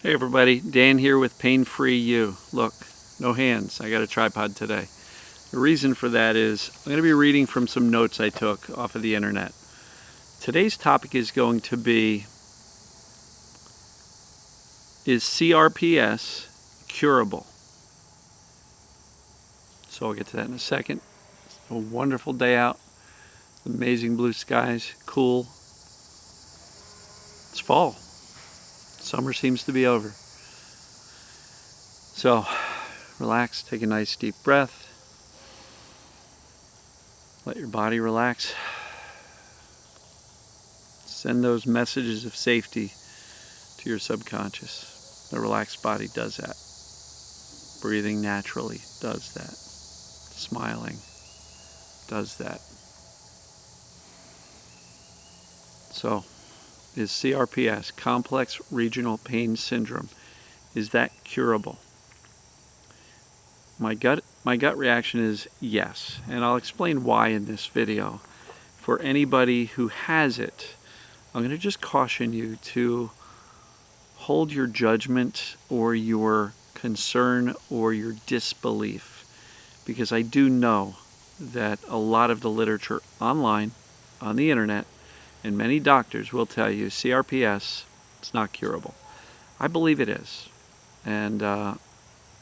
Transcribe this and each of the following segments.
Hey everybody, Dan here with Pain Free You. Look, no hands. I got a tripod today. The reason for that is I'm going to be reading from some notes I took off of the internet. Today's topic is going to be, is CRPS curable? So I'll get to that in a second. A wonderful day out. Amazing blue skies. Cool. It's fall. Summer seems to be over. So relax, take a nice deep breath. Let your body relax. Send those messages of safety to your subconscious. The relaxed body does that. Breathing naturally does that. Smiling does that. So, is CRPS, complex regional pain syndrome, is that curable? My gut reaction is yes, and I'll explain why in this video. For anybody who has it, I'm going to just caution you to hold your judgment or your concern or your disbelief, because I do know that a lot of the literature online, on the internet, and many doctors will tell you CRPS, it's not curable. I believe it is, and I'm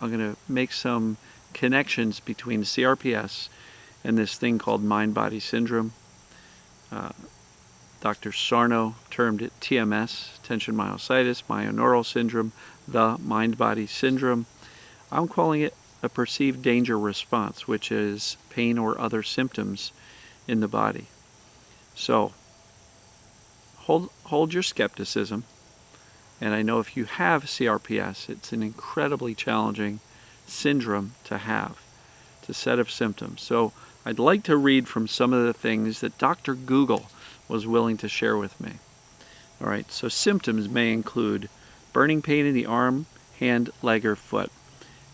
going to make some connections between CRPS and this thing called mind-body syndrome. Dr. Sarno termed it TMS, tension myositis, myoneural syndrome, the mind-body syndrome. I'm calling it a perceived danger response, which is pain or other symptoms in the body. So hold your skepticism. And I know if you have CRPS, it's an incredibly challenging syndrome to have. It's a set of symptoms. So I'd like to read from some of the things that Dr. Google was willing to share with me. All right, so symptoms may include burning pain in the arm, hand, leg, or foot.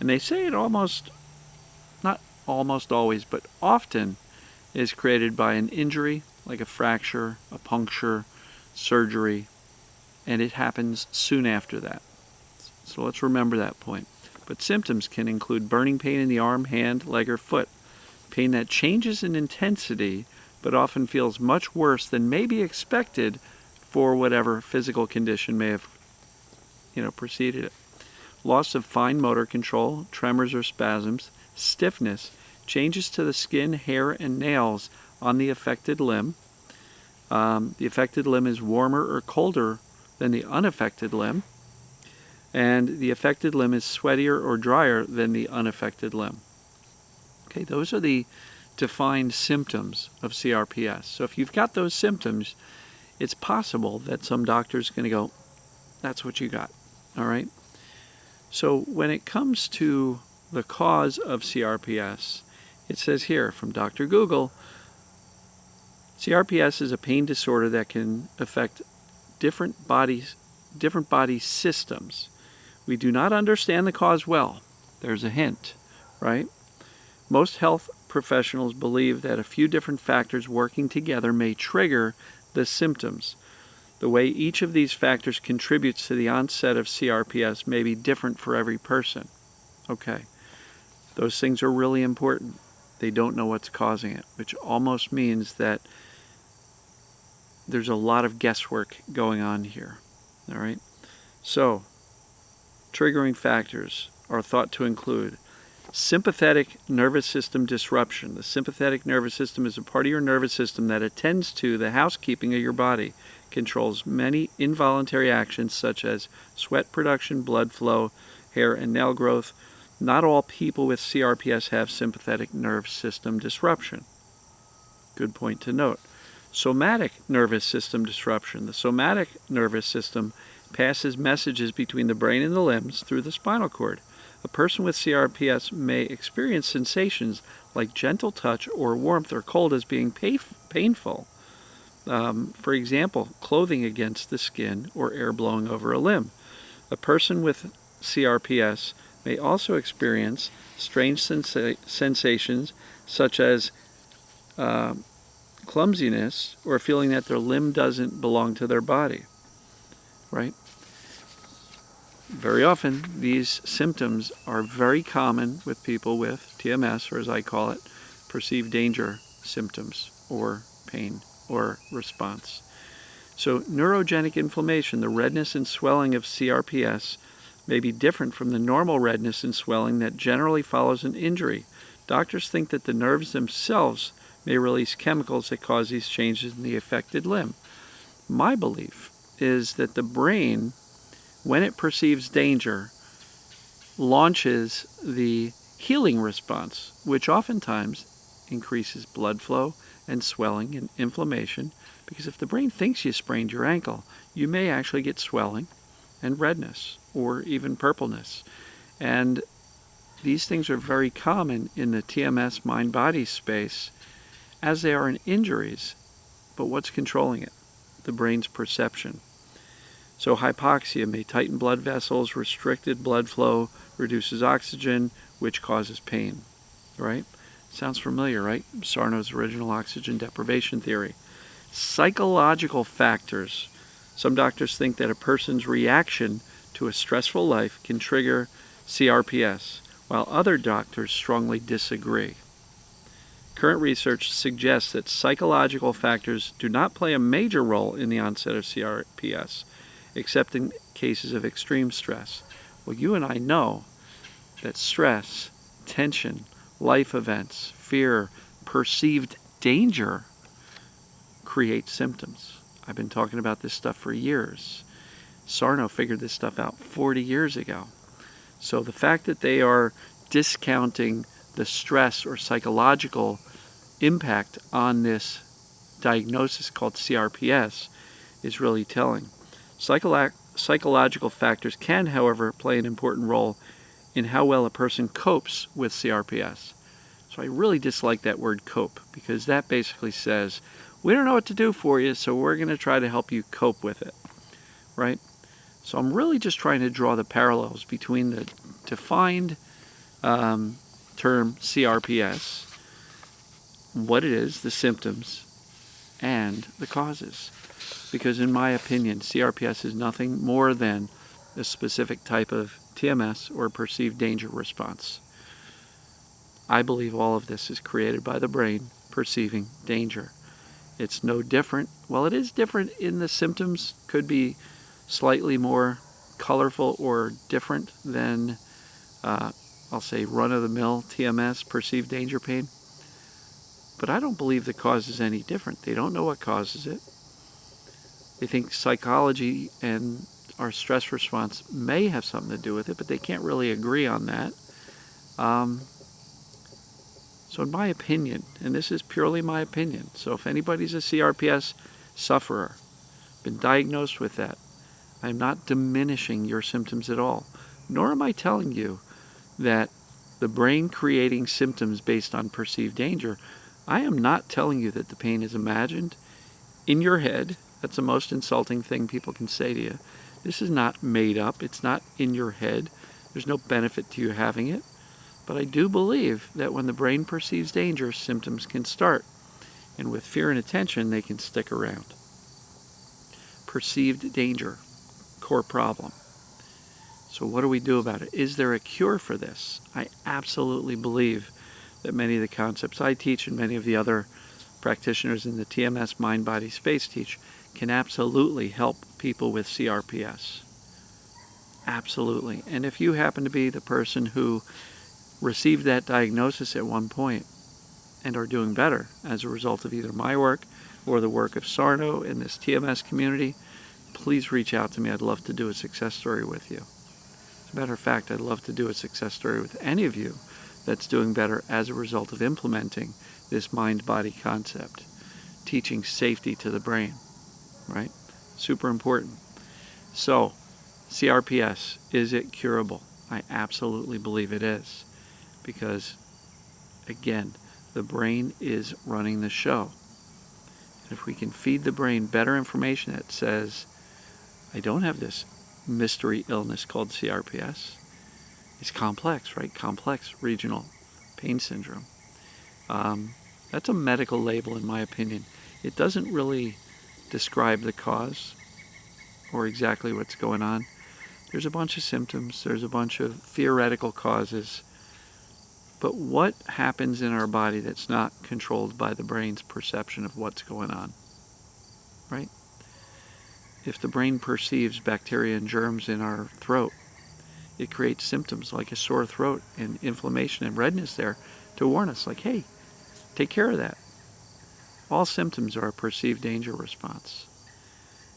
And they say it almost, not almost always, but often is created by an injury, like a fracture, a puncture, surgery, and it happens soon after that. So let's remember that point. But symptoms can include burning pain in the arm, hand, leg, or foot. Pain that changes in intensity but often feels much worse than may be expected for whatever physical condition may have preceded it. Loss of fine motor control, tremors or spasms, stiffness, changes to the skin, hair, and nails on the affected limb. The affected limb is warmer or colder than the unaffected limb, and the affected limb is sweatier or drier than the unaffected limb. Okay, those are the defined symptoms of CRPS. So if you've got those symptoms, it's possible that some doctor's going to go, that's what you got. All right? So when it comes to the cause of CRPS, it says here from Dr. Google, CRPS is a pain disorder that can affect different body systems. We do not understand the cause well. There's a hint, right? Most health professionals believe that a few different factors working together may trigger the symptoms. The way each of these factors contributes to the onset of CRPS may be different for every person. Okay, those things are really important. They don't know what's causing it, which almost means that there's a lot of guesswork going on here. All right, so triggering factors are thought to include sympathetic nervous system disruption. The sympathetic nervous system is a part of your nervous system that attends to the housekeeping of your body, controls many involuntary actions such as sweat production, blood flow, hair and nail growth. Not all people with CRPS have sympathetic nerve system disruption. Good point to note. Somatic nervous system disruption. The somatic nervous system passes messages between the brain and the limbs through the spinal cord. A person with CRPS may experience sensations like gentle touch or warmth or cold as being painful. For example, clothing against the skin or air blowing over a limb. A person with CRPS may also experience strange sensations such as clumsiness or feeling that their limb doesn't belong to their body, right? very often these symptoms are very common with people with TMS, or as I call it, perceived danger symptoms or pain or response. So neurogenic inflammation, the redness and swelling of CRPS, may be different from the normal redness and swelling that generally follows an injury. Doctors think that the nerves themselves may release chemicals that cause these changes in the affected limb. My belief is that the brain, when it perceives danger, launches the healing response, which oftentimes increases blood flow and swelling and inflammation, because if the brain thinks you sprained your ankle, you may actually get swelling and redness or even purpleness. And these things are very common in the TMS mind-body space, as they are in injuries. But what's controlling it? The brain's perception. So hypoxia may tighten blood vessels, restricted blood flow reduces oxygen, which causes pain, right? Sounds familiar, right? Sarno's original oxygen deprivation theory. Psychological factors. Some doctors think that a person's reaction to a stressful life can trigger CRPS, while other doctors strongly disagree. Current research suggests that psychological factors do not play a major role in the onset of CRPS, except in cases of extreme stress. Well, you and I know that stress, tension, life events, fear, perceived danger create symptoms. I've been talking about this stuff for years. Sarno figured this stuff out 40 years ago. So the fact that they are discounting the stress or psychological impact on this diagnosis called CRPS is really telling. Psychological factors can, however, play an important role in how well a person copes with CRPS. So I really dislike that word cope, because that basically says, we don't know what to do for you, so we're going to try to help you cope with it, right? So I'm really just trying to draw the parallels between the defined term CRPS, what it is, the symptoms, and the causes. Because in my opinion, CRPS is nothing more than a specific type of TMS or perceived danger response. I believe all of this is created by the brain perceiving danger. It's no different. Well, it is different in the symptoms, could be slightly more colorful or different than, I'll say, run-of-the-mill TMS, perceived danger pain. But I don't believe the cause is any different. They don't know what causes it. They think psychology and our stress response may have something to do with it, but they can't really agree on that. So in my opinion, and this is purely my opinion, so if anybody's a CRPS sufferer, been diagnosed with that, I'm not diminishing your symptoms at all, nor am I telling you that the brain creating symptoms based on perceived danger. I am not telling you that the pain is imagined in your head. That's the most insulting thing people can say to you. This is not made up. It's not in your head. There's no benefit to you having it. But I do believe that when the brain perceives danger, symptoms can start. And with fear and attention, they can stick around. Perceived danger, core problem. So what do we do about it? Is there a cure for this? I absolutely believe that many of the concepts I teach and many of the other practitioners in the TMS mind-body space teach can absolutely help people with CRPS. Absolutely. And if you happen to be the person who received that diagnosis at one point and are doing better as a result of either my work or the work of Sarno in this TMS community, please reach out to me. I'd love to do a success story with you. As a matter of fact, I'd love to do a success story with any of you that's doing better as a result of implementing this mind-body concept, teaching safety to the brain, right? Super important. So, CRPS, is it curable? I absolutely believe it is, because, again, the brain is running the show. And if we can feed the brain better information that says, I don't have this mystery illness called CRPS. It's complex, right? Complex regional pain syndrome. That's a medical label, in my opinion. It doesn't really describe the cause or exactly what's going on. There's a bunch of symptoms, there's a bunch of theoretical causes, but what happens in our body that's not controlled by the brain's perception of what's going on, right? If the brain perceives bacteria and germs in our throat, it creates symptoms like a sore throat and inflammation and redness there to warn us, like, hey, take care of that. All symptoms are a perceived danger response.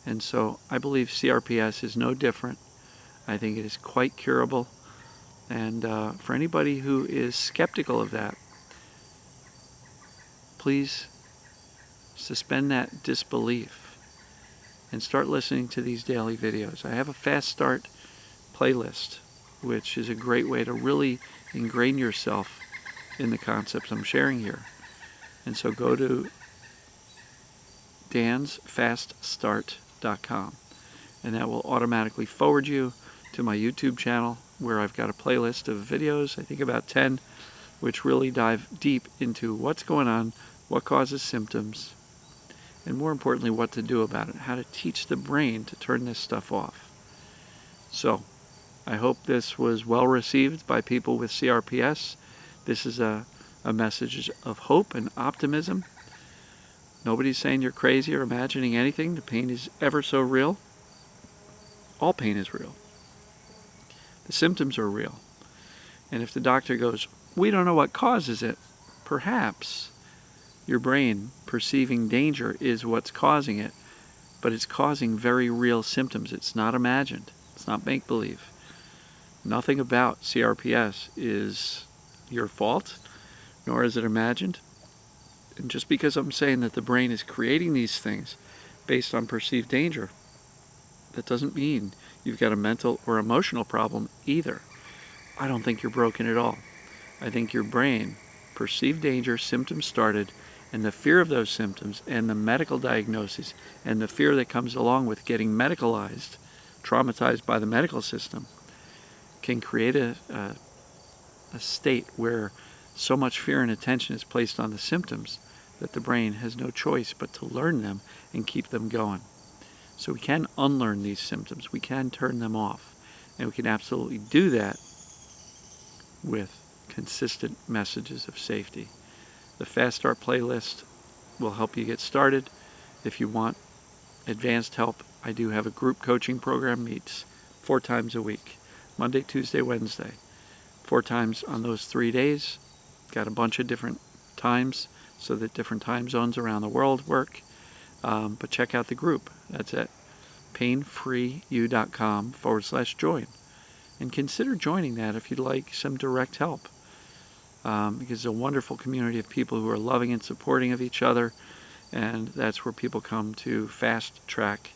And so I believe CRPS is no different. I think it is quite curable. And for anybody who is skeptical of that, please suspend that disbelief and start listening to these daily videos. I have a fast start playlist, which is a great way to really ingrain yourself in the concepts I'm sharing here. And so go to dansfaststart.com, and that will automatically forward you to my YouTube channel, where I've got a playlist of videos, I think about 10, which really dive deep into what's going on, what causes symptoms, and more importantly, what to do about it, how to teach the brain to turn this stuff off. So, I hope this was well received by people with CRPS. This is a message of hope and optimism. Nobody's saying you're crazy or imagining anything. The pain is ever so real. All pain is real. The symptoms are real. And if the doctor goes, we don't know what causes it, perhaps your brain perceiving danger is what's causing it, but it's causing very real symptoms. It's not imagined. It's not make-believe. Nothing about CRPS is your fault, nor is it imagined. And just because I'm saying that the brain is creating these things based on perceived danger, that doesn't mean you've got a mental or emotional problem either. I don't think you're broken at all. I think your brain perceived danger, symptoms started, and the fear of those symptoms and the medical diagnosis and the fear that comes along with getting medicalized, traumatized by the medical system, can create a state where so much fear and attention is placed on the symptoms that the brain has no choice but to learn them and keep them going. So we can unlearn these symptoms. We can turn them off. And we can absolutely do that with consistent messages of safety. The Fast Start playlist will help you get started. If you want advanced help, I do have a group coaching program, meets 4 times a week, Monday, Tuesday, Wednesday. 4 times on those 3 days. Got a bunch of different times so that different time zones around the world work. But check out the group. That's at painfreeyou.com/join. And consider joining that if you'd like some direct help. Because it's a wonderful community of people who are loving and supporting of each other. And that's where people come to fast track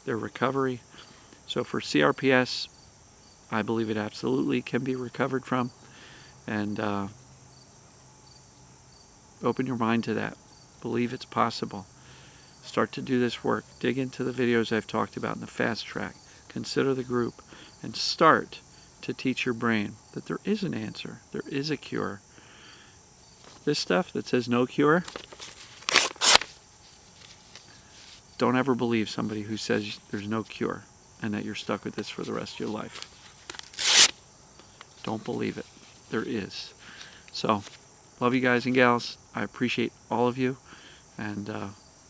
their recovery. So for CRPS, I believe it absolutely can be recovered from. And open your mind to that. Believe it's possible. Start to do this work. Dig into the videos I've talked about in the fast track. Consider the group. And start to teach your brain that there is an answer. There is a cure. This stuff that says no cure, don't ever believe somebody who says there's no cure and that you're stuck with this for the rest of your life. Don't believe it. There is. So, love you guys and gals. I appreciate all of you. And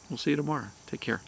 we'll see you tomorrow. Take care.